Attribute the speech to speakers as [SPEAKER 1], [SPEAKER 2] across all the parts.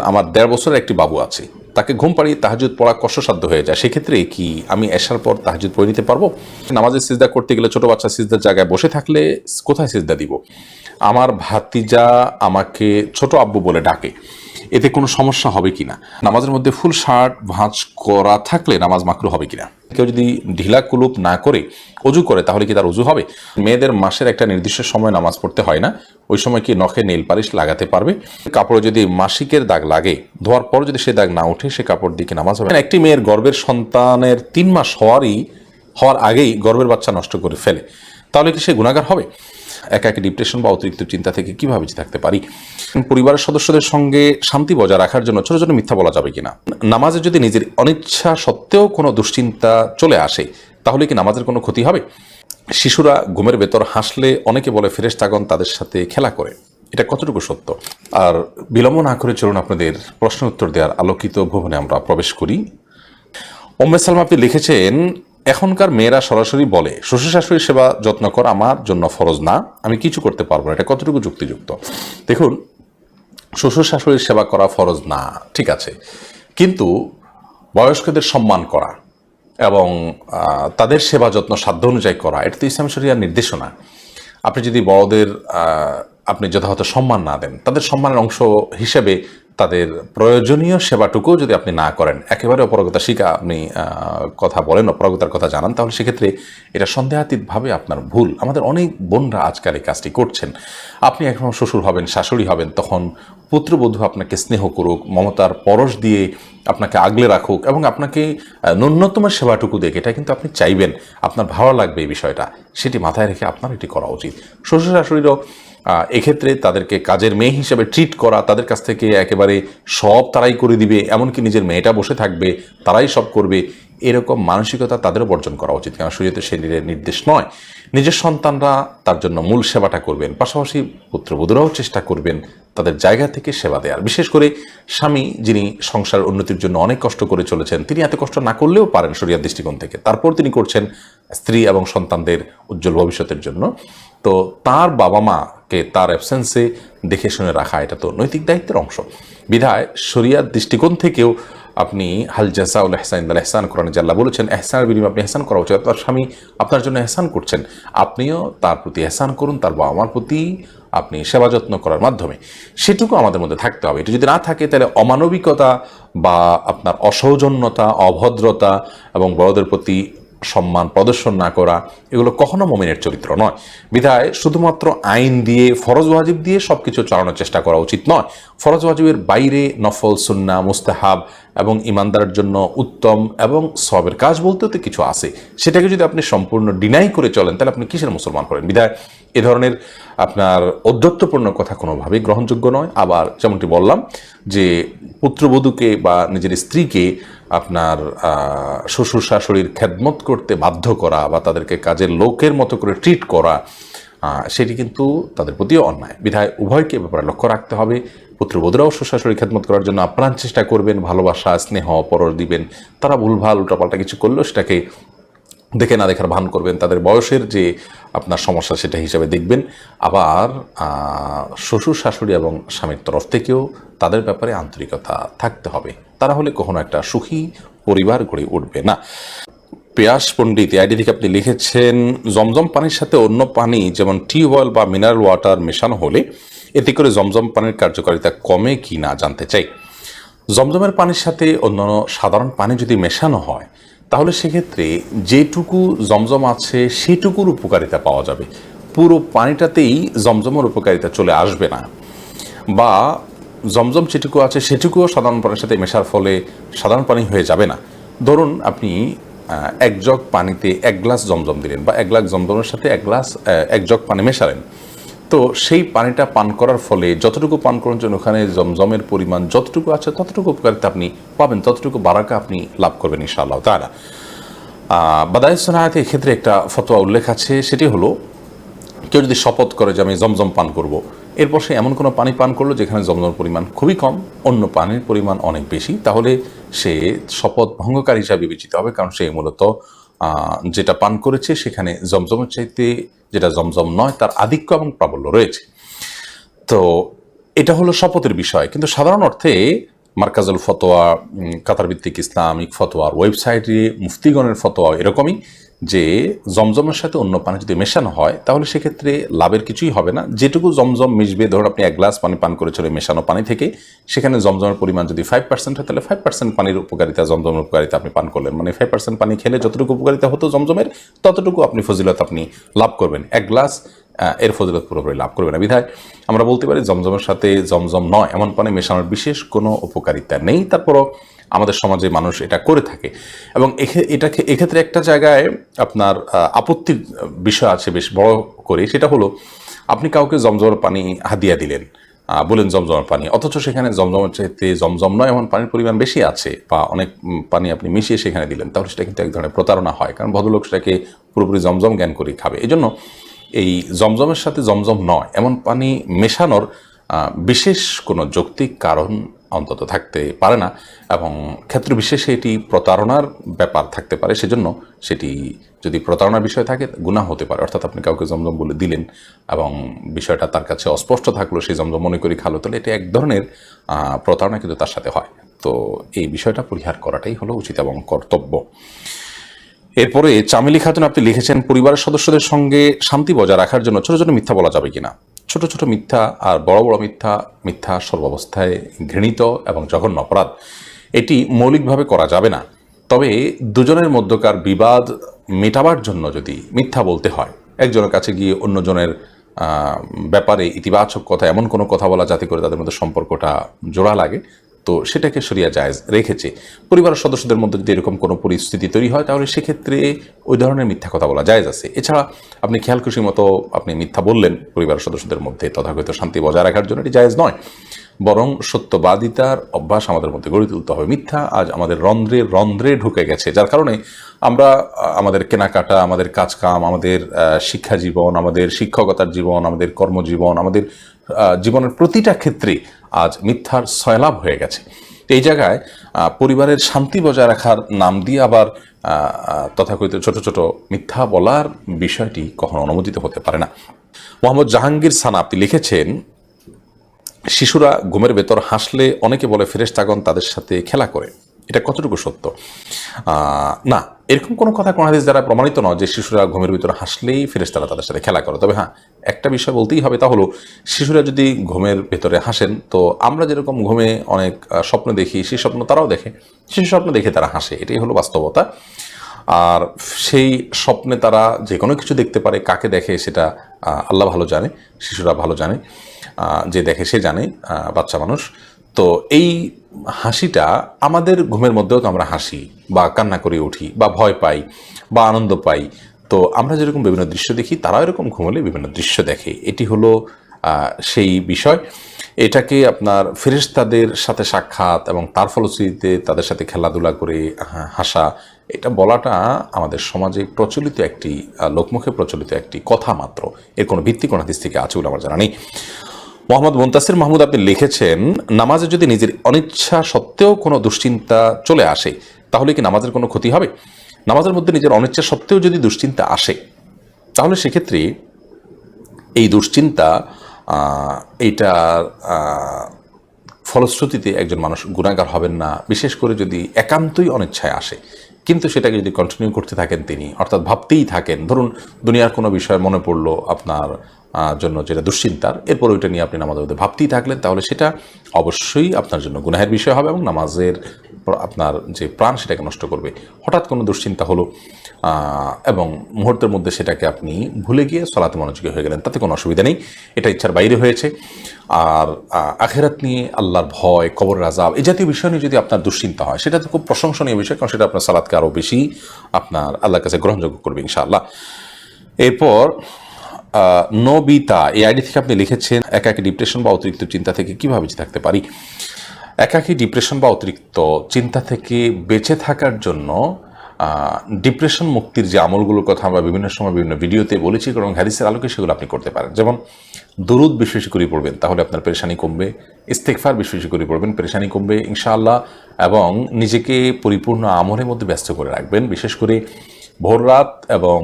[SPEAKER 1] আমার ১.৫ বছরের একটি বাবু আছে, তাকে ঘুম পাড়িয়ে তাহাজ্জুদ পড়া কষ্টসাধ্য হয়ে যায়, সেক্ষেত্রে কি আমি এশার পর তাহাজ্জুদ পড়ে নিতে পারবো? নামাজে সিজদা করতে গেলে ছোট বাচ্চা সিজদার জায়গায় বসে থাকলে কোথায় সিজদা দিব? আমার ভাতিজা আমাকে ছোট আব্বু বলে ডাকে, এতে কোনো সমস্যা হবে কিনা? নামাজের মধ্যে ফুল শার্ট ভাঁজ করা থাকলে নামাজ মাকরু হবে কিনা? কেউ যদি ঢিলা কুলুপ না করে অজু করে তাহলে কি তার অজু হবে? মেয়েদের মাসের একটা নির্দিষ্ট সময় নামাজ পড়তে হয় না, ওই সময় কি নখে নেল পালিশ লাগাতে পারবে? কাপড়ে যদি মাসিকের দাগ লাগে, ধোয়ার পর যদি সে দাগ না ওঠে, সে কাপড় দিয়ে নামাজ হবে? একটি মেয়ের গর্ভের সন্তানের ৩ মাস হওয়ার আগেই গর্ভের বাচ্চা নষ্ট করে ফেলে, তাহলে কি সে গুনাহগার হবে? একাকী ডিপ্রেশন বা অতিরিক্ত চিন্তা থেকে কিভাবে বেঁচে থাকতে পারি? পরিবারের সদস্যদের সঙ্গে শান্তি বজায় রাখার জন্য ছোট ছোট মিথ্যা বলা যাবে কিনা? নামাজে যদি নিজের অনিচ্ছা সত্ত্বেও কোনো দুশ্চিন্তা চলে আসে, তাহলে কি নামাজের কোনো ক্ষতি হবে? শিশুরা ঘুমের ভেতর হাসলে অনেকে বলে ফেরেশতাগণ তাদের সাথে খেলা করে, এটা কতটুকু সত্য? আর বিলম্ব না করে চলুন আপনাদের প্রশ্ন উত্তর দেওয়ার আলোকিত ভবনে আমরা প্রবেশ করি। উম্মে সালমা আপনি লিখেছেন, এখনকার মেয়েরা সরাসরি বলে শ্বশুর শাশুড়ির সেবা যত্ন করা আমার জন্য ফরজ না, আমি কিছু করতে পারবো না, এটা কতটুকু যুক্তিযুক্ত? দেখুন, শ্বশুর শাশুড়ির সেবা করা ফরজ না, ঠিক আছে, কিন্তু বয়স্কদের সম্মান করা এবং তাদের সেবা যত্ন সাধ্য অনুযায়ী করা, এটা তো ইসলাম শরিয়ার নির্দেশনা। আপনি যদি বড়দের আপনি যথাযথ সম্মান না দেন, তাদের সম্মানের অংশ হিসেবে তাদের প্রয়োজনীয় সেবাটুকু যদি আপনি না করেন, একেবারে অপারগতা শিখা আপনি কথা বলেন, অপারগতার কথা জানান, তাহলে সেক্ষেত্রে এটা সন্দেহাতীতভাবে আপনার ভুল। আমাদের অনেক বোনরা আজকাল এই কাজটি করছেন। আপনি এখন শ্বশুর হবেন, শাশুড়ি হবেন, তখন পুত্রবধূ আপনাকে স্নেহ করুক, মমতার পরশ দিয়ে আপনাকে আগলে রাখুক এবং আপনাকে ন্যূনতম সেবাটুকু দেখে, এটা কিন্তু আপনি চাইবেন, আপনার ভালো লাগবে এই বিষয়টা, সেটি মাথায় রেখে আপনার এটি করা উচিত। শ্বশুর শাশুড়িরও এক্ষেত্রে তাদেরকে কাজের মেয়ে হিসেবে ট্রিট করা, তাদের কাছ থেকে একেবারে সব তারাই করে দিবে, এমনকি নিজের মেয়েটা বসে থাকবে, তারাই সব করবে, এরকম মানসিকতা তাদেরও বর্জন করা উচিত। কারণ শরীয়তে সে নির্দেশ নয়। নিজের সন্তানরা তার জন্য মূল সেবাটা করবেন, পাশাপাশি পুত্রবধূরাও চেষ্টা করবেন তাদের জায়গা থেকে সেবা দেওয়ার। বিশেষ করে স্বামী যিনি সংসার উন্নতির জন্য অনেক কষ্ট করে চলেছেন, তিনি এত কষ্ট না করলেও পারেন শরিয়ার দৃষ্টিকোণ থেকে, তারপর তিনি করছেন স্ত্রী এবং সন্তানদের উজ্জ্বল ভবিষ্যতের জন্য। তো তার বাবা মাকে তার অ্যাবসেন্সে দেখে শুনে রাখা, এটা তো নৈতিক দায়িত্বের অংশ। বিধায় শরিয়ার দৃষ্টিকোণ থেকেও আপনি হাল জাযাউল ইহসান ইল্লাল ইহসান, কোরআনে আল্লাহ বলেছেন এহসানের বিনিময়ে আপনি এহসান করা উচিত। তার স্বামী আপনার জন্য এহসান করছেন, আপনিও তার প্রতি এহসান করুন, তার বাবা মার প্রতি আপনি সেবা যত্ন করার মাধ্যমে। সেটুকু আমাদের মধ্যে থাকতে হবে। এটা যদি না থাকে, তাহলে অমানবিকতা বা আপনার অসৌজন্যতা, অভদ্রতা এবং বড়দের প্রতি সম্মান প্রদর্শন না করা, এগুলো কখনো মুমিনের চরিত্র নয়। বিধায় শুধুমাত্র আইন দিয়ে, ফরজ ওয়াজিব দিয়ে সব কিছু চালানোর চেষ্টা করা উচিত নয়। ফরজ ওয়াজিবের বাইরে নফল, সুন্নাহ, মুস্তাহাব এবং ইমানদারের জন্য উত্তম এবং সবের কাজ বলতে তো কিছু আছে, সেটাকে যদি আপনি সম্পূর্ণ ডিনাই করে চলেন, তাহলে আপনি কিসের মুসলমান হলেন? বিধায় এ ধরনের আপনার ঔদ্ধত্যপূর্ণ কথা কোনোভাবেই গ্রহণযোগ্য নয়। আবার যেমনটি বললাম যে পুত্রবধূকে বা নিজের স্ত্রীকে আপনার শ্বশুর শাশুড়ির খেদমত করতে বাধ্য করা বা তাদেরকে কাজের লোকের মতো করে ট্রিট করা, সেটি কিন্তু তাদের প্রতিও অন্যায়। বিধায় উভয়কে ব্যাপারে লক্ষ্য রাখতে হবে। পুত্রবধূরাও শ্বশুর শাশুড়ির খেদমত করার জন্য আপ্রাণ চেষ্টা করবেন, ভালোবাসা, স্নেহ, পরশ দিবেন। তারা ভুলভাল উল্টাপাল্টা কিছু করলেও সেটাকে দেখে না দেখার ভান করবেন, তাদের বয়সের যে আপনার সমস্যা সেটা হিসাবে দেখবেন। আবার শ্বশুর শাশুড়ি এবং স্বামীর তরফ থেকেও তাদের ব্যাপারে আন্তরিকতা থাকতে হবে, তারা হলে কখনো একটা সুখী পরিবার গড়ে উঠবে না। পেয়াস পণ্ডিত আইডি থেকে আপনি লিখেছেন, জমজম পানির সাথে অন্য পানি যেমন টিউবওয়েল বা মিনারেল ওয়াটার মেশানো হলে এতে করে জমজম পানির কার্যকারিতা কমে কি না জানতে চাই। জমজমের পানির সাথে অন্যান্য সাধারণ পানি যদি মেশানো হয়, তাহলে সেক্ষেত্রে যেটুকু জমজম আছে সেটুকুর উপকারিতা পাওয়া যাবে, পুরো পানিটাতেই জমজমের উপকারিতা চলে আসবে না। বা জমজম যেটুকু আছে সেটুকুও সাধারণ পানির সাথে মেশার ফলে সাধারণ পানি হয়ে যাবে না। ধরুন আপনি 1 জগ পানিতে 1 গ্লাস জমজম দিলেন, বা 1 গ্লাস জমজমের সাথে 1 জগ পানি মেশালেন, তো সেই পানিটা পান করার ফলে যতটুকু পান করার জন্য ওখানে জমজমের পরিমাণ যতটুকু আছে ততটুকু উপকারিতা আপনি পাবেন, ততটুকু বারাকা আপনি লাভ করবেন ইনশাআল্লাহ তাআলা। বাদায়ে সনায়াতে এক্ষেত্রে একটা ফতোয়া উল্লেখ আছে, সেটি হলো কেউ যদি শপথ করে যে আমি জমজম পান করব, এরপর সে এমন কোনো পানি পান করলো যেখানে জমজমের পরিমাণ খুবই কম, অন্য পানির পরিমাণ অনেক বেশি, তাহলে সে শপথ ভঙ্গকারী হিসাবে বিবেচিত হবে। কারণ সে মূলত যেটা পান করেছে সেখানে জমজমের চাইতে যেটা জমজম নয় তার আধিক্য এবং প্রাবল্য রয়েছে। তো এটা হলো শপথের বিষয়, কিন্তু সাধারণ অর্থে মার্কাজুল ফতোয়া, কাতার ভিত্তিক ইসলামিক ফতোয়ার ওয়েবসাইটে মুফতিগণের ফতোয়া এরকমই যে জমজমের সাথে অন্য পানি যদি মেশানো হয় তাহলে সেক্ষেত্রে লাভের কিছুই হবে না। যেটুকু জমজম মিশবে, ধরুন আপনি 1 গ্লাস পানি পান করেছিল মেশানো পানি থেকে, সেখানে জমজমের পরিমাণ যদি 5% হয় তাহলে 5% পানির উপকারিতা, জমজমের উপকারিতা আপনি পান করলেন। মানে 5% পানি খেলে যতটুকু উপকারিতা হতো জমজমের, ততটুকু আপনি ফজিলত আপনি লাভ করবেন। 1 গ্লাস এর ফজিলত পুরোপুরি লাভ করবে না। বিধায় আমরা বলতে পারি জমজমের সাথে জমজম নয় এমন পানি মেশানোর বিশেষ কোনো উপকারিতা নেই। তারপরও আমাদের সমাজে মানুষ এটা করে থাকে, এবং এটাকে এক্ষেত্রে একটা জায়গায় আপনার আপত্তির বিষয় আছে বেশ বড় করে, সেটা হলো আপনি কাউকে জমজমের পানি হাদিয়া দিলেন, বলেন জমজমের পানি, অথচ সেখানে জমজমের চাইতে জমজম নয় এমন পানির পরিমাণ বেশি আছে, বা অনেক পানি আপনি মিশিয়ে সেখানে দিলেন, তাহলে সেটা কিন্তু এক ধরনের প্রতারণা হয়, কারণ ভদ্রলোক সেটাকে পুরোপুরি জমজম জ্ঞান করে খাবে। এই জন্য এই জমজমের সাথে জমজম নয় এমন পানি মেশানোর বিশেষ কোনো যৌক্তিক কারণ অন্তত থাকতে পারে না, এবং ক্ষেত্র বিশেষে এটি প্রতারণার ব্যাপার থাকতে পারে। সেজন্য সেটি যদি প্রতারণার বিষয় থাকে গুনাহ হতে পারে। অর্থাৎ আপনি কাউকে জমজম বলে দিলেন এবং বিষয়টা তার কাছে অস্পষ্ট থাকলো, সেই জমজম মনে করি খালো, তাহলে এটি এক ধরনের প্রতারণা কিন্তু তার সাথে হয়। তো এই বিষয়টা পরিহার করাটাই হলো উচিত এবং কর্তব্য। এরপরে চামেলি খাতুন আপনি লিখেছেন, পরিবারের সদস্যদের সঙ্গে শান্তি বজায় রাখার জন্য ছোট ছোট মিথ্যা বলা যাবে কিনা? ছোট ছোট মিথ্যা আর বড় বড় মিথ্যা, মিথ্যা সর্বাবস্থায় ঘৃণিত এবং জঘন্য অপরাধ, এটি মৌলিকভাবে করা যাবে না। তবে দুজনের মধ্যকার বিবাদ মেটাবার জন্য যদি মিথ্যা বলতে হয়, একজনের কাছে গিয়ে অন্যজনের ব্যাপারে ইতিবাচক কথা, এমন কোনো কথা বলা যাতে করে তাদের মধ্যে সম্পর্কটা জোড়া লাগে, তো সেটাকে শরিয়া জায়েজ রেখেছে। পরিবারের সদস্যদের মধ্যে যদি এরকম কোনো পরিস্থিতি তৈরি হয় তাহলে সেক্ষেত্রে ওই ধরনের মিথ্যা কথা বলা জায়েজ আছে। এছাড়া আপনি খেয়াল খুশি মতো আপনি মিথ্যা বললেন পরিবারের সদস্যদের মধ্যে তথাকথিত শান্তি বজায় রাখার জন্য, এটি জায়েজ নয়। বরং সত্যবাদিতার অভ্যাস আমাদের মধ্যে গড়ে তুলতে হবে। মিথ্যা আজ আমাদের রন্ধ্রে রন্ধ্রে ঢুকে গেছে, যার কারণে আমরা আমাদের কেনাকাটা, আমাদের কাজকাম, আমাদের শিক্ষা জীবন, আমাদের শিক্ষকতার জীবন, আমাদের কর্মজীবন, আমাদের জীবনের প্রতিটা ক্ষেত্রে আজ মিথ্যার সয়লাভ হয়ে গেছে। এই জায়গায় পরিবারের শান্তি বজায় রাখার নাম দিয়ে আবার তথাকথিত ছোট ছোট মিথ্যা বলার বিষয়টি কখনো অনুমোদিত হতে পারে না। মোহাম্মদ জাহাঙ্গীর সানা আপনি লিখেছেন, শিশুরা ঘুমের ভেতর হাসলে অনেকে বলে ফেরেশতাগণ তাদের সাথে খেলা করে, এটা কতটুকু সত্য? না, এরকম কোনো কথা কোন হাদিস দ্বারা প্রমাণিত নয় যে শিশুরা ঘুমের ভিতরে হাসলেই ফেরেশতারা তাদের সাথে খেলা করে। তবে হ্যাঁ, একটা বিষয় বলতেই হবে, তা হলো শিশুরা যদি ঘুমের ভেতরে হাসেন, তো আমরা যেরকম ঘুমে অনেক স্বপ্ন দেখি, সেই স্বপ্ন তারাও দেখে, সেই স্বপ্ন দেখে তারা হাসে, এটাই হলো বাস্তবতা। আর সেই স্বপ্নে তারা যে কোনো কিছু দেখতে পারে, কাকে দেখে সেটা আল্লাহ ভালো জানে, শিশুরা ভালো জানে, যে দেখে সে জানে, বাচ্চা মানুষ। তো এই হাসিটা আমাদের ঘুমের মধ্যেও তো আমরা হাসি বা কান্না করে উঠি বা ভয় পাই বা আনন্দ পাই। তো আমরা যেরকম বিভিন্ন দৃশ্য দেখি, তারাও এরকম ঘুমলে বিভিন্ন দৃশ্য দেখে, এটি হলো সেই বিষয়। এটাকে আপনার ফেরেশতাদের সাথে সাক্ষাৎ এবং তার ফলশ্রুতিতে তাদের সাথে খেলাধুলা করে হাসা, এটা বলাটা আমাদের সমাজে প্রচলিত একটি লোকমুখে প্রচলিত একটি কথা মাত্র, এর কোনো ভিত্তি কোন হাদিস থেকে আছে বলে আমার জানা নেই। মোহাম্মদ মুনতাসির মাহমুদ আপনি লিখেছেন, নামাজে যদি নিজের অনিচ্ছা সত্ত্বেও কোনো দুশ্চিন্তা চলে আসে তাহলে কি নামাজের কোনো ক্ষতি হবে? নামাজের মধ্যে নিজের অনিচ্ছা সত্ত্বেও যদি দুশ্চিন্তা আসে তাহলে সেক্ষেত্রে এই দুশ্চিন্তা এইটার ফলশ্রুতিতে একজন মানুষ গুনাহগার হবেন না, বিশেষ করে যদি একান্তই অনিচ্ছায় আসে, কিন্তু সেটাকে যদি কন্টিনিউ করতে থাকেন তিনি, অর্থাৎ ভাবতেই থাকেন, ধরুন দুনিয়ার কোনো বিষয় মনে পড়লো আপনার জন্য যেটা দুশ্চিন্তার, এরপর ওইটা নিয়ে আপনি নামাজের মধ্যে ভাবতেই থাকলেন, তাহলে সেটা অবশ্যই আপনার জন্য গুনাহের বিষয় হবে এবং নামাজের আপনার যে প্রাণ সেটাকে নষ্ট করবে। হঠাৎ কোনো দুশ্চিন্তা হলো এবং মুহূর্তের মধ্যে সেটাকে আপনি ভুলে গিয়ে সলাতে মনোযোগী হয়ে গেলেন, তাতে কোনো অসুবিধা নেই, এটা ইচ্ছার বাইরে হয়েছে। আর আখিরাত নিয়ে, আল্লাহর ভয়, কবরের আযাব, এই জাতীয় বিষয় নিয়ে যদি আপনার দুশ্চিন্তা হয়, সেটা তো খুব প্রশংসনীয় বিষয়, কারণ সেটা আপনার সালাতকে আরও বেশি আপনার আল্লাহর কাছে গ্রহণযোগ্য করবে ইনশাআল্লাহ। এরপর নবিতা এই আইডি থেকে আপনি লিখেছেন, একাকী ডিপ্রেশন বা অতিরিক্ত চিন্তা থেকে কিভাবে বেঁচে থাকতে পারি? একাকী ডিপ্রেশন বা অতিরিক্ত চিন্তা থেকে বেঁচে থাকার জন্য ডিপ্রেশন মুক্তির যে আমলগুলোর কথা আমরা বিভিন্ন সময় বিভিন্ন ভিডিওতে বলেছি এবং হাদিসের আলোকে সেগুলো আপনি করতে পারেন। যেমন দুরুদ বেশি বেশি করে পড়বেন, তাহলে আপনার পেরেশানি কমবে। ইস্তেগফার বেশি বেশি করে পড়বেন, পেরেশানি কমবে ইনশাআল্লাহ। এবং নিজেকে পরিপূর্ণ আমলের মধ্যে ব্যস্ত করে রাখবেন, বিশেষ করে ভোর রাত এবং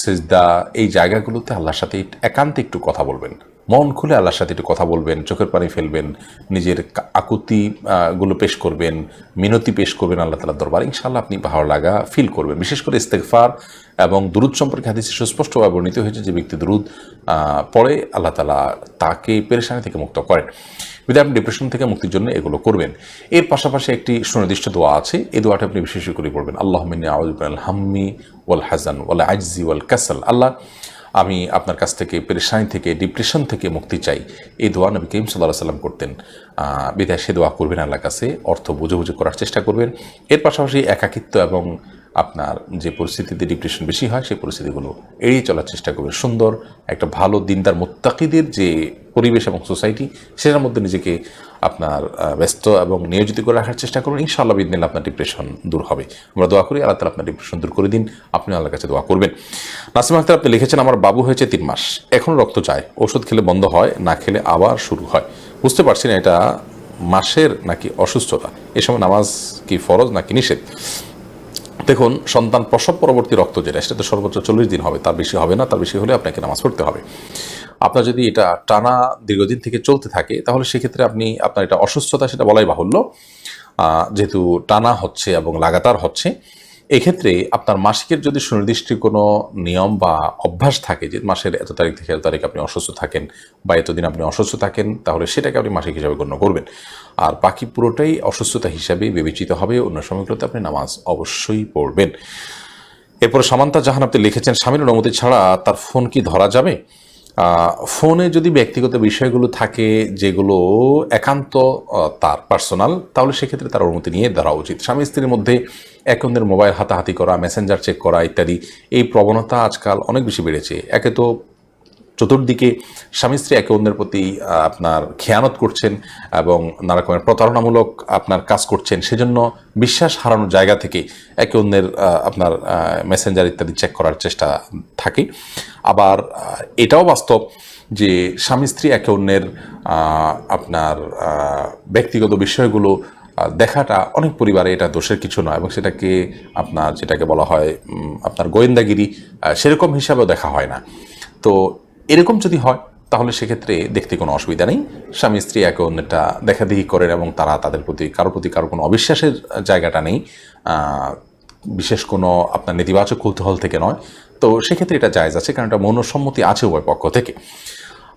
[SPEAKER 1] সিজদা, এই জায়গাগুলোতে আল্লাহর সাথে একান্তে একটু কথা বলবেন। মন খুলে আল্লাহর সাথে একটু কথা বলবেন, চোখের পানি ফেলবেন, নিজের আকুতি গুলো পেশ করবেন, মিনতি পেশ করবেন আল্লাহ তাআলার দরবারে, ইনশাআল্লাহ আপনি ভালো লাগা ফিল করবেন। বিশেষ করে ইস্তেগফার এবং দুরূদ সম্পর্কে হাদিসে সুস্পষ্টভাবে বর্ণিত হয়েছে যে ব্যক্তি দুরূদ পড়ে আল্লাহ তাআলা তাকে পেরেশানি থেকে মুক্ত করেন। বিধায় আপনি ডিপ্রেশন থেকে মুক্তির জন্য এগুলো করবেন। এর পাশাপাশি একটি সুনির্দিষ্ট দোয়া আছে, এই দোয়াটা আপনি বিশেষ করে পড়বেন। আল্লাহুম্মা ইন্নী আউযু বিকাল হাম্মি ওয়াল হাযান ওয়াল আজজি ওয়াল কাসাল। আল্লাহ, আমি আপনার কাছ থেকে পেরেশানি থেকে, ডিপ্রেশন থেকে মুক্তি চাই। এই দোয়া নবী করিম সাল্লাল্লাহু আলাইহি ওয়াসাল্লাম করতেন। বিধায় সে দোয়া করবেন আল্লাহর কাছে, অর্থ বুঝে বুঝে করার চেষ্টা করবেন। এর পাশাপাশি একাকিত্ব এবং আপনার যে পরিস্থিতিতে ডিপ্রেশন বেশি হয় সেই পরিস্থিতিগুলো এড়িয়ে চলার চেষ্টা করবেন। সুন্দর একটা ভালো দিনদার মুত্তাকিদের যে পরিবেশ এবং সোসাইটি, সেটার মধ্যে নিজেকে আপনার ব্যস্ত এবং নিয়োজিত করে রাখার চেষ্টা করবেন। ইনশাআল্লাহ বিদিনিল্লাহ আপনার ডিপ্রেশন দূর হবে। আমরা দোয়া করি আল্লাহ তাআলা আপনার ডিপ্রেশন দূর করে দিন। আপনি আল্লাহর কাছে দোয়া করবেন। নাসিম আক্তার, আপনি লিখেছেন, আমার বাবু হয়েছে 3 মাস, এখনও রক্ত চায়, ওষুধ খেলে বন্ধ হয়, না খেলে আবার শুরু হয়। বুঝতে পারছি না এটা মাসের নাকি অসুস্থতা, এ সময় নামাজ কি ফরজ নাকি নিষেধ? দেখুন, সন্তান প্রসব পরবর্তী রক্ত যেটা, সেটা তো সর্বোচ্চ 40 দিন হবে, তার বেশি হবে না। তার বেশি হলে আপনাকে নামাজ পড়তে হবে। আপনার যদি এটা টানা দীর্ঘদিন থেকে চলতে থাকে, তাহলে সেক্ষেত্রে আপনার এটা অসুস্থতা সেটা বলাই বাহুল্য। যেহেতু টানা হচ্ছে এবং লাগাতার হচ্ছে, এক্ষেত্রে আপনার মাসিকের যদি সুনির্দিষ্ট কোনো নিয়ম বা অভ্যাস থাকে যে মাসের এত তারিখ থেকে এত তারিখ আপনি অসুস্থ থাকেন বা এতদিন আপনি অসুস্থ থাকেন, তাহলে সেটাকে আপনি মাসিক হিসাবে গণ্য করবেন। আর বাকি পুরোটাই অসুস্থতা হিসাবে বিবেচিত হবে। অন্য সময়গুলোতে আপনি নামাজ অবশ্যই পড়বেন। এরপর সামান্তা জাহান, আপনি লিখেছেন, স্বামীর অনুমতি ছাড়া তার ফোন কি ধরা যাবে? ফোনে যদি ব্যক্তিগত বিষয়গুলো থাকে যেগুলো একান্ত তার পার্সোনাল, তাহলে সেক্ষেত্রে তার অনুমতি নিয়ে ধরা উচিত। স্বামী স্ত্রীর মধ্যে একে অন্যের মোবাইল হাতাহাতি করা, মেসেঞ্জার চেক করা ইত্যাদি, এই প্রবণতা আজকাল অনেক বেশি বেড়েছে। একে তো চতুর্দিকে স্বামী স্ত্রী একে অন্যের প্রতি আপনার খেয়ানত করছেন এবং নানা রকমের প্রতারণামূলক আপনার কাজ করছেন, সেজন্য বিশ্বাস হারানোর জায়গা থেকে একে অন্যের আপনার মেসেঞ্জার ইত্যাদি চেক করার চেষ্টা থাকে। আবার এটাও বাস্তব যে স্বামী স্ত্রী একে অন্যের আপনার ব্যক্তিগত বিষয়গুলো দেখাটা অনেক পরিবারে এটা দোষের কিছু নয়, এবং সেটাকে আপনার যেটাকে বলা হয় আপনার গোয়েন্দাগিরি, সেরকম হিসাবেও দেখা হয় না। তো এরকম যদি হয় তাহলে সেক্ষেত্রে দেখতে কোনো অসুবিধা নেই। স্বামী স্ত্রী একে অন্যটা দেখাদেখি করেন এবং তারা তাদের প্রতি কারো কোনো অবিশ্বাসের জায়গাটা নেই, বিশেষ কোনো আপনার নেতিবাচক কৌতূহল থেকে নয়। তো সেক্ষেত্রে এটা জায়েজ আছে, কারণ এটা মনঃসম্মতি আছে উভয় পক্ষ থেকে।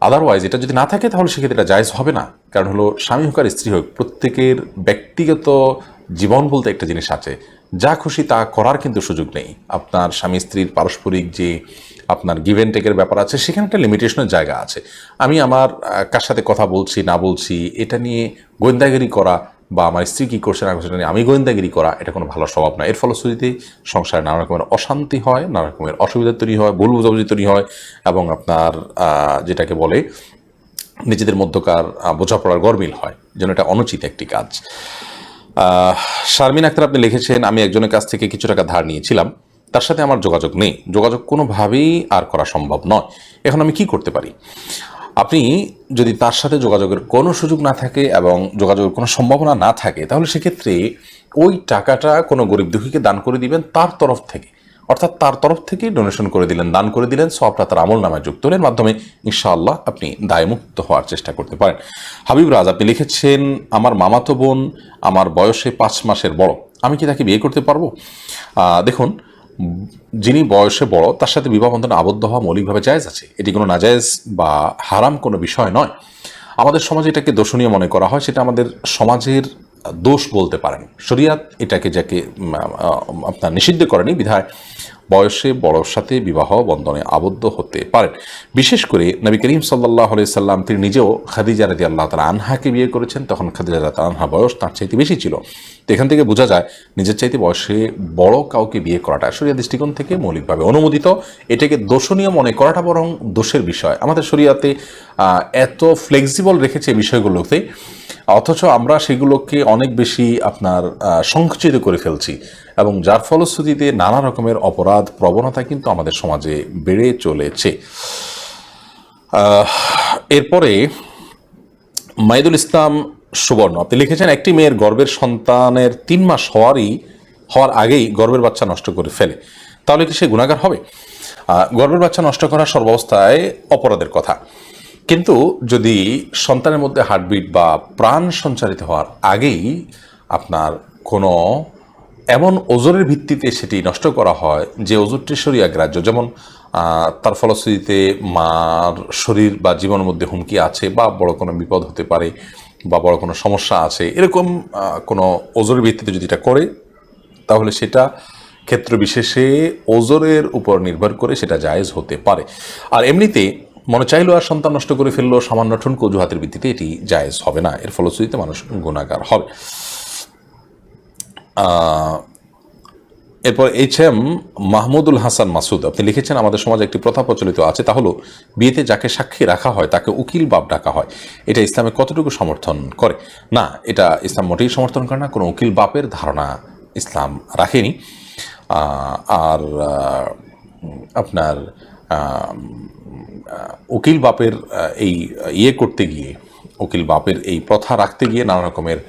[SPEAKER 1] আদারওয়াইজ এটা যদি না থাকে তাহলে সেক্ষেত্রে এটা জায়েজ হবে না। কারণ হলো, স্বামী হোক আর স্ত্রী হোক, প্রত্যেকের ব্যক্তিগত জীবন বলতে একটা জিনিস আছে, যা খুশি তা করার কিন্তু সুযোগ নেই। আপনার স্বামী স্ত্রীর পারস্পরিক যে আপনার গিভ অ্যান্ড টেকের ব্যাপার আছে, সেখানে একটা লিমিটেশনের জায়গা আছে। আমি আমার কার সাথে কথা বলছি না বলছি এটা নিয়ে গোয়েন্দাগিরি করা, বা আমার স্ত্রী কী করছে না করছে এটা নিয়ে আমি গোয়েন্দাগিরি করা, এটা কোনো ভালো স্বভাব নয়। এর ফলশ্রুতিতে সংসারে নানা রকমের অশান্তি হয়, নানা রকমের অসুবিধা তৈরি হয়, ভুল বুঝাবুঝি তৈরি হয়, এবং আপনার যেটাকে বলে নিজেদের মধ্যকার বোঝাপড়ার গরমিল হয়, যেন এটা অনুচিত একটি কাজ। শারমিন আক্তার, আপনি লিখেছেন, আমি একজনের কাছ থেকে কিছু টাকা ধার নিয়েছিলাম, তার সাথে আমার যোগাযোগ নেই, যোগাযোগ কোনোভাবেই আর করা সম্ভব নয়, এখন আমি কি করতে পারি? আপনি যদি তার সাথে যোগাযোগের কোনো সুযোগ না থাকে এবং যোগাযোগের কোনো সম্ভাবনা না থাকে, তাহলে সেক্ষেত্রে ওই টাকাটা কোনো গরিব দুঃখীকে দান করে দিবেন তার তরফ থেকে, অর্থাৎ তার তরফ থেকে ডোনেশন করে দিলেন, দান করে দিলেন, সবটা তার আমল নামায় যুক্ত হলেন, মাধ্যমে ইনশাআল্লাহ আপনি দায়মুক্ত হওয়ার চেষ্টা করতে পারেন। হাবিব রাজ, আপনি লিখেছেন, আমার মামাতো বোন আমার বয়সে 5 মাসের বড়, আমি কি তাকে বিয়ে করতে পারবো? দেখুন, যিনি বয়সে বড় তার সাথে বিবাহ বন্ধনে আবদ্ধ হওয়া মৌলিকভাবে জায়েজ আছে। এটি কোনো নাজায়েজ বা হারাম কোনো বিষয় নয়। আমাদের সমাজে এটাকে দোষণীয় মনে করা হয়, সেটা আমাদের সমাজের দোষ বলতে পারেন। শরিয়াত এটাকে যাকে আপনার নিষিদ্ধ করেনি, বিধায় বয়সে বড়োর সাথে বিবাহ বন্ধনে আবদ্ধ হতে পারেন। বিশেষ করে নবী করিম সাল্লাল্লাহু আলাইহি সাল্লাম তিনি নিজেও খাদিজা রাদিয়াল্লাহু তাআলা আনহাকে বিয়ে করেছেন, তখন খাদিজা রাদিয়াল্লাহু তাআলা আনহা বয়স তার চাইতে বেশি ছিল। তো এখান থেকে বোঝা যায় নিজের চাইতে বয়সে বড় কাউকে বিয়ে করাটা শরিয়াত দৃষ্টিকোণ থেকে মৌলিকভাবে অনুমোদিত। এটাকে দোষণীয় মনে করাটা বরং দোষের বিষয়। আমাদের শরিয়াতে এত ফ্লেক্সিবল রেখেছে বিষয়গুলোতে, অথচ আমরা সেগুলোকে অনেক বেশি আপনার সংকুচিত করে ফেলছি, এবং যার ফলশ্রুতিতে নানা রকমের অপরাধ প্রবণতা কিন্তু আমাদের সমাজে বেড়ে চলেছে। এরপরে মাইদুল ইসলাম সুবর্ণ, আপনি লিখেছেন, একটি মেয়ের গর্ভের সন্তানের 3 মাস হওয়ার আগেই গর্ভের বাচ্চা নষ্ট করে ফেলে, তাহলে কি সে গুনাহগার হবে? গর্ভের বাচ্চা নষ্ট করা সর্বাবস্থায় অপরাধের কথা, কিন্তু যদি সন্তানের মধ্যে হার্টবিট বা প্রাণ সঞ্চারিত হওয়ার আগেই আপনার কোনো এমন ওজোরের ভিত্তিতে সেটি নষ্ট করা হয় যে ওজোরটি শরীয়গ্রাহ্য, যেমন তার ফলশ্রুতিতে মার শরীর বা জীবনের মধ্যে হুমকি আছে বা বড় কোনো বিপদ হতে পারে বা বড় কোনো সমস্যা আছে, এরকম কোনো ওজোরের ভিত্তিতে যদি এটা করে, তাহলে সেটা ক্ষেত্র বিশেষে ওজোরের উপর নির্ভর করে সেটা জায়েজ হতে পারে। আর এমনিতে মনে চাইলেও আর সন্তান নষ্ট করে ফেললো সামান্য ঠুনকো অজুহাতের ভিত্তিতে এটি জায়েজ হবে না, এর ফলশ্রুতিতে মানুষ গুনাহগার হবে। এরপর HM মাহমুদুল হাসান মাসুদ আপনি লিখেছেন, আমাদের সমাজে একটি প্রথা প্রচলিত আছে, তা হলো বিয়েতে যাকে সাক্ষী রাখা হয় তাকে উকিল বাপ ডাকা হয়। এটা ইসলামে কতটুকু সমর্থন করে? না, এটা ইসলাম মোটেই সমর্থন করে না। কোনো উকিল বাপের ধারণা ইসলাম রাখেনি। আর আপনার উকিল বাপের এই করতে গিয়ে, উকিল বাপের এই প্রথা রাখতে গিয়ে নানা রকমের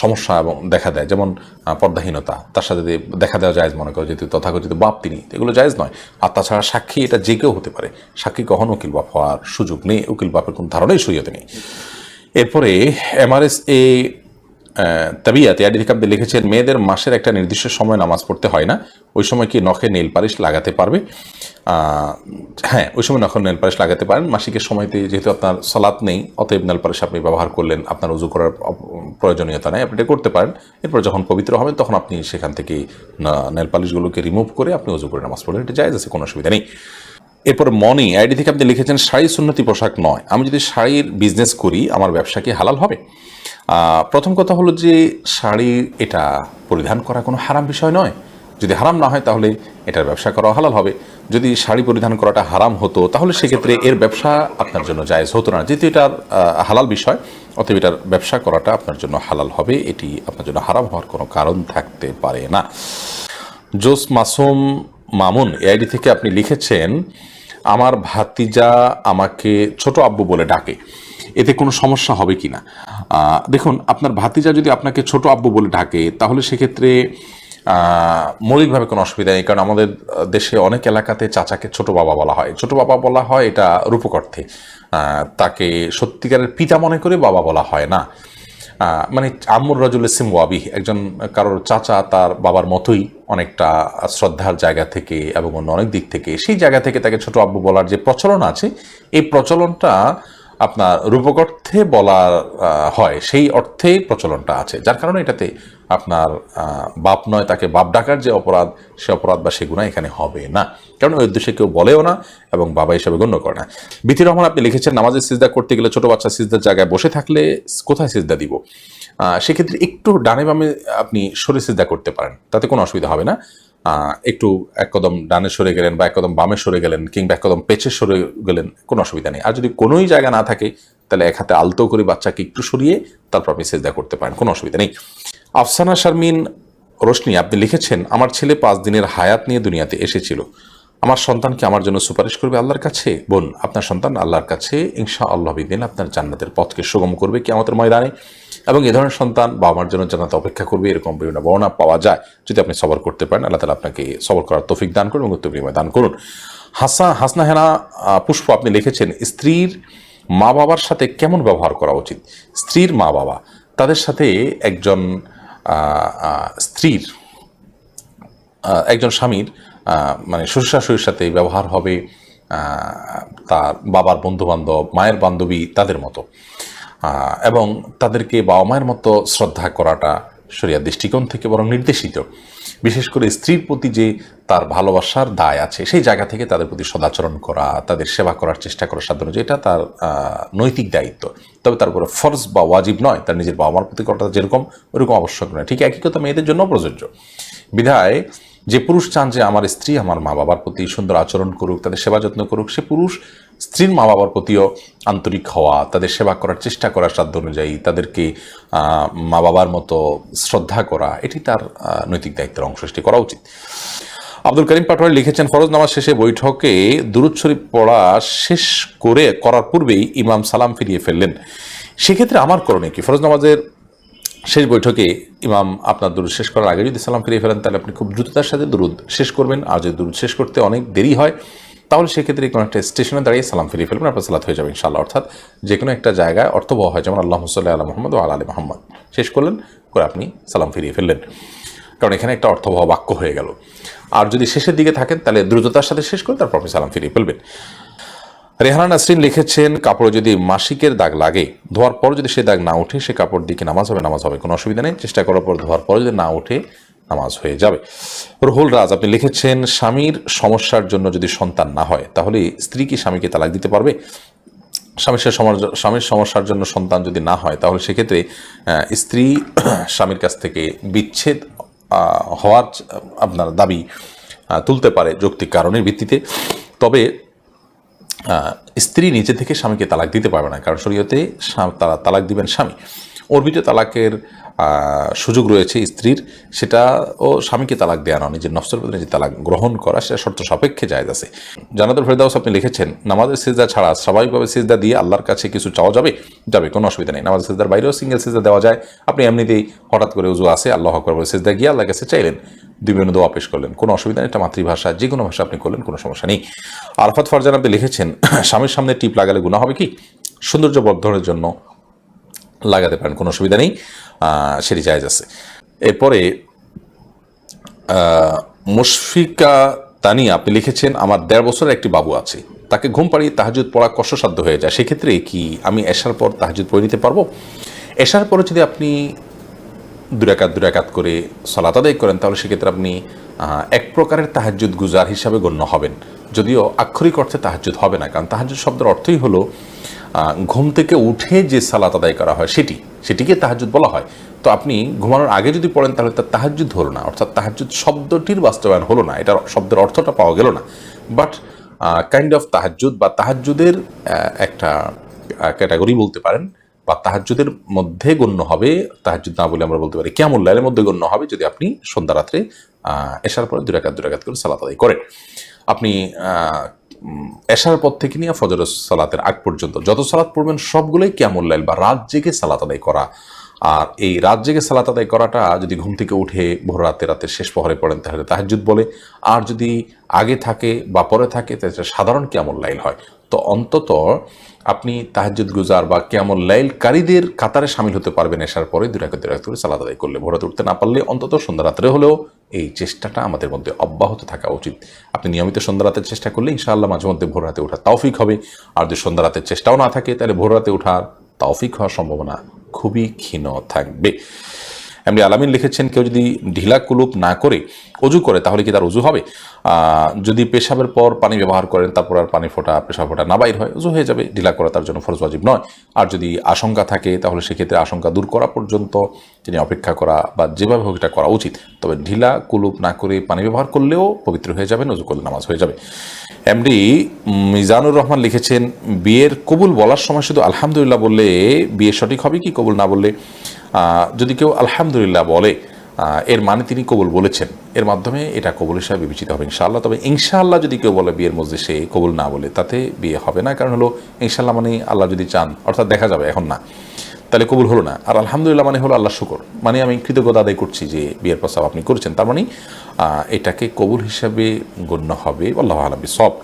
[SPEAKER 1] সমস্যা এবং দেখা দেয়, যেমন পর্দাহীনতা, তার সাথে দেখা দেওয়া জায়েজ মনে করে, যেহেতু তথাকথিত বাপ তিনি, এগুলো জায়েজ নয়। আর তাছাড়া সাক্ষী এটা যে কেউ হতে পারে, সাক্ষী কখনো উকিল বাপ হওয়ার সুযোগ নেই, উকিল বাপের কোনো ধারণাই শরীয়তে নেই। এরপরে MRSA তাবিয়াত এআইডি থেকে আপনি লিখেছেন, মেয়েদের মাসের একটা নির্দিষ্ট সময় নামাজ পড়তে হয় না, ওই সময় কি নখে নেল পালিশ লাগাতে পারবে? হ্যাঁ, ওই সময় নখে নেল পালিশ লাগাতে পারেন। মাসিকের সময়তে যেহেতু আপনার সালাত নেই, অতএব নেল পালিশ আপনি ব্যবহার করলেন, আপনার উজু করার প্রয়োজনীয়তা নেই, আপনি এটা করতে পারেন। এরপর যখন পবিত্র হবেন তখন আপনি সেখান থেকে নেল পালিশগুলোকে রিমুভ করে আপনি উজু করে নামাজ পড়লেন, এটা জায়েজ আছে, কোনো অসুবিধা নেই। এরপর মনি আইডি থেকে আপনি লিখেছেন, শাড়ি সুন্নতি পোশাক নয়, আমি যদি শাড়ির বিজনেস করি আমার ব্যবসা কি হালাল হবে? প্রথম কথা হলো যে শাড়ি এটা পরিধান করা কোনো হারাম বিষয় নয়। যদি হারাম না হয় তাহলে এটার ব্যবসা করা হালাল হবে। যদি শাড়ি পরিধান করাটা হারাম হতো তাহলে সেক্ষেত্রে এর ব্যবসা আপনার জন্য জায়েজ হতো না। যেহেতু এটার হালাল বিষয়, অতএব এটার ব্যবসা করাটা আপনার জন্য হালাল হবে, এটি আপনার জন্য হারাম হওয়ার কোনো কারণ থাকতে পারে না। জোস মাসুম মামুন এআইডি থেকে আপনি লিখেছেন, আমার ভাতিজা আমাকে ছোট আব্বু বলে ডাকে, এতে কোনো সমস্যা হবে কি না? দেখুন, আপনার ভাতিজা যদি আপনাকে ছোট আব্বু বলে ডাকে তাহলে সেক্ষেত্রে মৌলিকভাবে কোনো অসুবিধা নেই, কারণ আমাদের দেশে অনেক এলাকাতে চাচাকে ছোট বাবা বলা হয়। ছোট বাবা বলা হয় এটা রূপক অর্থে, তাকে সত্যিকারের পিতা মনে করে বাবা বলা হয় না। মানে আম্মুর রাজুল ইসিম ওয়াবি, একজন কারোর চাচা তার বাবার মতোই অনেকটা শ্রদ্ধার জায়গা থেকে এবং অন্য অনেক দিক থেকে, সেই জায়গা থেকে তাকে ছোট আব্বু বলার যে প্রচলন আছে, এই প্রচলনটা আপনার রূপক অর্থে বলা হয়, সেই অর্থেই প্রচলনটা আছে, যার কারণে এটাতে আপনার বাপ নয় তাকে বাপ ডাকার যে অপরাধ, সে অপরাধ বা সে গুনাহ এখানে হবে না, কারণ ওই উদ্দেশ্যে কেউ বলেও না এবং বাবা হিসাবে গণ্য করে না। বিথি রহমান আপনি লিখেছেন, নামাজে সিজদা করতে গেলে ছোট বাচ্চা সিজদার জায়গায় বসে থাকলে কোথায় সিজদা দিব? সেক্ষেত্রে একটু ডানে বামে আপনি সরে সিজদা করতে পারেন, তাতে কোনো অসুবিধা হবে না। একটু এক কদম ডানে সরে গেলেন বা এক কদম বামে সরে গেলেন কিংবা এক কদম পেছে সরে গেলেন, কোনো অসুবিধা নেই। আর যদি কোনোই জায়গা না থাকে তাহলে এক হাতে আলতো করে বাচ্চাকে একটু সরিয়ে তারপর আপনি সিজদা করতে পারেন, কোনো অসুবিধা নেই। আফসানা শারমিন রোশনি আপনি লিখেছেন, আমার ছেলে 5 দিনের হায়াত নিয়ে দুনিয়াতে এসেছিল, আমার সন্তানকে আমার জন্য সুপারিশ করবে আল্লাহর কাছে? বোন, আপনার সন্তান আল্লাহর কাছে ইনশাআল্লাহ বিদিন আপনার জান্নাতের পথকে সুগম করবে কিয়ামতের ময়দানে, এবং এ ধরনের সন্তান বাবা মার জন্য জান্নাতে অপেক্ষা করবে, এরকম বিভিন্ন বর্ণনা পাওয়া যায়। যদি আপনি সবর করতে পারেন, আল্লাহ তাআলা আপনাকে সবর করার তৌফিক দান করুন এবং উত্তম বিনিময় দান করুন। হাসনা হেনা পুষ্প আপনি লিখেছেন, স্ত্রীর মা বাবার সাথে কেমন ব্যবহার করা উচিত? স্ত্রীর মা বাবা, তাদের সাথে একজন স্ত্রীর একজন স্বামীর মানে শ্বশুর শাশুড়ির সাথে ব্যবহার হবে তার বাবার বন্ধুবান্ধব, মায়ের বান্ধবী তাদের মতো, এবং তাদেরকে বাবা মায়ের মতো শ্রদ্ধা করাটা শরিয়ার দৃষ্টিকোণ থেকে বরং নির্দেশিত। বিশেষ করে স্ত্রীর প্রতি যে তার ভালোবাসার দায় আছে, সেই জায়গা থেকে তাদের প্রতি সদাচরণ করা, তাদের সেবা করার চেষ্টা করার সাধ্য অনুযায়ী এটা তার নৈতিক দায়িত্ব। তবে তার উপরে ফরজ বা ওয়াজিব নয়, তার নিজের বাবা মার প্রতি করাটা যেরকম ওরকম আবশ্যক নয়। ঠিক একই কথা মেয়েদের জন্য প্রযোজ্য। বিধায় যে পুরুষ চান যে আমার স্ত্রী আমার মা বাবার প্রতি সুন্দর আচরণ করুক, তাদের সেবা যত্ন করুক, সে পুরুষ স্ত্রীর মা বাবার প্রতিও আন্তরিক হওয়া, তাদের সেবা করার চেষ্টা করার সাধ্য অনুযায়ী তাদেরকে মা বাবার মতো শ্রদ্ধা করা, এটি তার নৈতিক দায়িত্বের অংশ, সেটি করা উচিত। আব্দুল করিম পাটোয়ারি লিখেছেন, ফরজ নামাজ শেষে বৈঠকে দুরূদ শরীফ পড়া শেষ করার পূর্বেই ইমাম সালাম ফিরিয়ে ফেললেন, সেক্ষেত্রে আমার করণীয় কি? ফরজ নামাজের শেষ বৈঠকে ইমাম আপনার দুরুদ শেষ করার আগে যদি সালাম ফিরিয়ে ফেলেন তাহলে আপনি খুব দ্রুততার সাথে দুরুদ শেষ করবেন। আর যদি দুরুদ শেষ করতে অনেক দেরি হয় তাহলে সেক্ষেত্রে কোনো একটা স্টেশনে দাঁড়িয়ে সালাম ফিরিয়ে ফেলবেন, আপনার সালাত হয়ে যাবে ইনশাআল্লাহ। অর্থাৎ যে কোনো একটা জায়গায় অর্থবহ হয়, যেমন আল্লাহুম্মা সাল্লি আলা মুহাম্মদ ওয়া আলা আলি মুহাম্মদ শেষ করলেন, করে আপনি সালাম ফিরিয়ে ফেললেন, কারণ এখানে একটা অর্থবহ বাক্য হয়ে গেল। আর যদি শেষের দিকে থাকেন তাহলে দ্রুততার সাথে শেষ করে তারপর আপনি সালাম ফিরিয়ে ফেলবেন। রেহানা নাসরিন লিখেছেন, কাপড়ে যদি মাসিকের দাগ লাগে, ধোয়ার পর যদি সে দাগ না উঠে, সে কাপড় দিকে নামাজ হবে, কোনো অসুবিধা নেই। চেষ্টা করার পর ধোয়ার পর যদি না উঠে, নামাজ হয়ে যাবে। রুহুল রাজ আপনি লিখেছেন, স্বামীর সমস্যার জন্য যদি সন্তান না হয়, তাহলে স্ত্রী কি স্বামীকে তালাক দিতে পারবে? স্বামীর সমস্যার জন্য সন্তান যদি না হয়, তাহলে সেক্ষেত্রে স্ত্রী স্বামীর কাছ থেকে বিচ্ছেদ হওয়ার আপনার দাবি তুলতে পারে যৌক্তিক কারণের ভিত্তিতে। তবে স্ত্রী নিজে থেকে স্বামীকে তালাক দিতে পারবে না, কারণ শরীয়তে তালাক দিবেন স্বামী। অর্বিত তালাকের সুযোগ রয়েছে স্ত্রীর, সেটা ও স্বামীকে তালাক দেওয়া নয়, নিজের নফসের প্রতি নিজে তালাক গ্রহণ করা, সেটা শর্ত সাপেক্ষে জায়েজ আছে। জান্নাতুল ফেরদাউস আপনি লিখেছেন, নামাজের সিজদা ছাড়া স্বাভাবিকভাবে সিজদা দিয়ে আল্লাহর কাছে কিছু চাওয়া যাবে, কোনো অসুবিধা নেই। নামাজের সিজদার বাইরেও সিঙ্গেল সিজদা দেওয়া যায়। আপনি এমনিতেই হঠাৎ করে উজু আসে আল্লাহু আকবার বলে সিজদা গিয়ে আল্লাহর কাছে চাইলেন, বিভিন্ন দোয়া পেশ করলেন, কোনো অসুবিধা নেই। এটা মাতৃভাষা, যে কোনো ভাষা আপনি করলেন, কোনো সমস্যা নেই। আরফাত ফারজান আপনি লিখেছেন, স্বামীর সামনে টিপ লাগালে গুনাহ হবে কি? সৌন্দর্য বর্ধনের জন্য লাগাতে পারেন, কোনো অসুবিধা নেই, সেটি জায়েজ আছে। এরপরে মুশফিকা তানিয়া আপনি লিখেছেন, আমার 1.5 বছরের একটি বাবু আছে, তাকে ঘুম পাড়িয়ে তাহাজ্জুদ পড়া কষ্টসাধ্য হয়ে যায়, সেক্ষেত্রে কি আমি এশার পর তাহাজ্জুদ পড়ে নিতে পারবো? এশার পরে যদি আপনি 2 রাকাত করে সালাত আদায় করেন, তাহলে সেক্ষেত্রে আপনি এক প্রকারের তাহাজ্জুদ গুজার হিসাবে গণ্য হবেন, যদিও আক্ষরিক অর্থে তাহাজ্জুদ হবে না, কারণ তাহাজ্জুদ শব্দের অর্থই হলো ঘুম থেকে উঠে যে সালাত আদায় করা হয় সেটিকে তাহাজ্জুদ বলা হয়। তো আপনি ঘুমানোর আগে যদি পড়েন তাহলে তার তাহাজ্জুদ হলো না, অর্থাৎ তাহাজ্জুদ শব্দটির বাস্তবায়ন হলো না, এটার শব্দের অর্থটা পাওয়া গেল না। বাট কাইন্ড অফ তাহাজ্জুদ বা তাহাজ্জুদের একটা ক্যাটাগরি বলতে পারেন, বা তাহাজ্জুদের মধ্যে গণ্য হবে, তাহাজ্জুদ না বলে আমরা বলতে পারি কিয়ামুল লাইলের মধ্যে গণ্য হবে, যদি আপনি সন্ধ্যা রাত্রে এশার পরে 2 রাকাত করে সালাত আদায় করেন। আপনি এশার পর থেকে নিয়ে ফজর সালাতের আগ পর্যন্ত যত সালাত পড়বেন সবগুলোই কিয়ামুল লাইল বা রাত জেগে সালাত আদায় করা। আর এই রাত জেগে সালাত আদায় করাটা যদি ঘুম থেকে উঠে ভোর রাতের শেষ প্রহরে পড়েন তাহলে তাহাজ্জুদ বলে, আর যদি আগে থাকে বা পরে থাকে তাহলে সাধারণ কিয়ামুল লাইল হয়। তো অন্তত আপনি তাহাজ্জুদ গুজার বা কিয়ামুল লাইলকারীদের কাতারে শামিল হতে পারবেন এশার পরে 2 রাকাত করে সালাত আদায় করলে। ভোরে উঠতে না পারলে অন্তত সন্ধ্যা রাত্রে হলেও এই চেষ্টাটা আমাদের মধ্যে অব্যাহত থাকা উচিত। আপনি নিয়মিত সন্ধ্যা রাতের চেষ্টা করলে ইনশাআল্লাহ মাঝে মধ্যে ভোর রাতে ওঠার তৌফিক হবে। আর যদি সন্ধ্যা রাতের চেষ্টাও না থাকে তাহলে ভোর রাতে ওঠার তৌফিক হওয়ার সম্ভাবনা খুবই ক্ষীণ থাকবে। এমনি আলামিন লিখেছেন, কেউ যদি ঢিলা কুলুপ না করে অজু করে তাহলে কি তার অজু হবে? যদি পেশাবের পর পানি ব্যবহার করেন তারপর আর পেশাব ফোঁটা না বাইর হয়, অজু হয়ে যাবে। ঢিলা করা তার জন্য ফরজ ওয়াজিব নয়। আর যদি আশঙ্কা থাকে তাহলে সেক্ষেত্রে আশঙ্কা দূর করা পর্যন্ত তিনি অপেক্ষা করা বা যেভাবে হোক এটা করা উচিত। তবে ঢিলা কুলুপ না করে পানি ব্যবহার করলেও পবিত্র হয়ে যাবেন, অজু করলে নামাজ হয়ে যাবে। এমডি মিজানুর রহমান লিখেছেন, বিয়ের কবুল বলার সময় শুধু আলহামদুলিল্লাহ বললে বিয়ে সঠিক হবে কি? কবুল না বললে যদি কেউ আলহামদুলিল্লাহ বলে এর মানে তিনি কবুল বলেছেন, এর মাধ্যমে এটা কবুল হিসাবে বিবেচিত হবে ইনশাআল্লাহ। তবে ইনশাআল্লাহ যদি কেউ বলে বিয়ের মজলিসে কবুল না বলে, তাতে বিয়ে হবে না। কারণ হলো ইনশাআল্লাহ মানে আল্লাহ যদি চান, অর্থাৎ দেখা যাবে এখন না, তাহলে কবুল হলো না। আর আলহামদুলিল্লাহ মানে হলো আল্লাহ শুকর, মানে আমি কৃতজ্ঞতা আদায় করছি যে বিয়ের প্রস্তাব আপনি করেছেন, তার মানে এটাকে কবুল হিসাবে গণ্য হবে। আল্লাহু আ'লাম বিসওয়াব।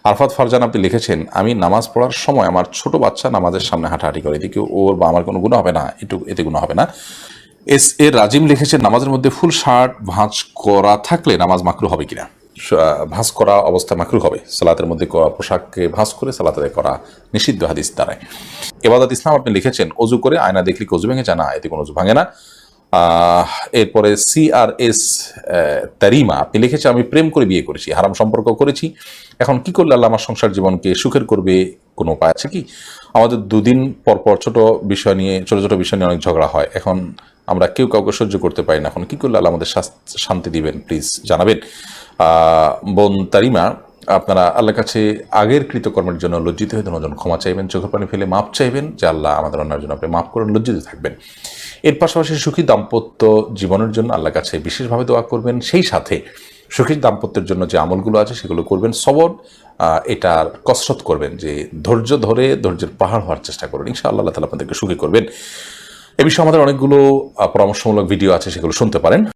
[SPEAKER 1] আরফাত ফারজান আপনি লিখেছেন, আমি নামাজ পড়ার সময় আমার ছোট বাচ্চা নামাজের সামনে হাঁটাহাঁটি করে, এদিকে ওর বা আমার কোনো গুনাহ হবে না, এতে গুনাহ হবে না। এস এ রাজিম লিখেছেন, নামাজের মধ্যে ফুল শার্ট ভাঁজ করা থাকলে নামাজ মাকরু হবে কিনা? ভাঁজ করা অবস্থা মাকরু হবে। সালাতের মধ্যে পোশাককে ভাঁজ করে সালাত আদায় করা নিষিদ্ধ হাদিস দ্বারায়। এবাদত ইসলাম আপনি লিখেছেন, অজু করে আয়না দেখলে কি অজু ভেঙে যায়? না, এতে কোনো অজু ভাঙে না। এরপরে CRS তারিমা আপনি লিখেছেন, আমি প্রেম করে বিয়ে করেছি, হারাম সম্পর্ক করেছি, এখন কি করলে আল্লাহ আমার সংসার জীবনকে সুখের করবে? কোনো উপায় আছে কি? আমাদের 2 দিন পর ছোট ছোট বিষয় নিয়ে অনেক ঝগড়া হয়, এখন আমরা কেউ কাউকে সহ্য করতে পারি না, এখন কি করলে আল্লাহ আমাদের শান্তি দিবেন? প্লিজ জানাবেন। বোন তারিমা, আপনারা আল্লাহর কাছে আগের কৃতকর্মের জন্য লজ্জিত হয়ে ধন্যজন ক্ষমা চাইবেন, চোখের পানি ফেলে মাপ চাইবেন যে আল্লাহ আমাদের অন্যায়ের জন্য আপনি মাফ করেন, লজ্জিত থাকবেন। এর পাশাপাশি সুখী দাম্পত্য জীবনের জন্য আল্লাহর কাছে বিশেষভাবে দোয়া করবেন, সেই সাথে সুখী দাম্পত্যের জন্য যে আমলগুলো আছে সেগুলো করবেন। সবর এটার কসরত করবেন, যে ধৈর্য ধরে ধৈর্যের পাহাড় হওয়ার চেষ্টা করবেন, ইনশাআল্লাহ আল্লাহ তাআলা আপনাদেরকে সুখী করবেন। এ বিষয়ে আমাদের অনেকগুলো পরামর্শমূলক ভিডিও আছে, সেগুলো শুনতে পারেন।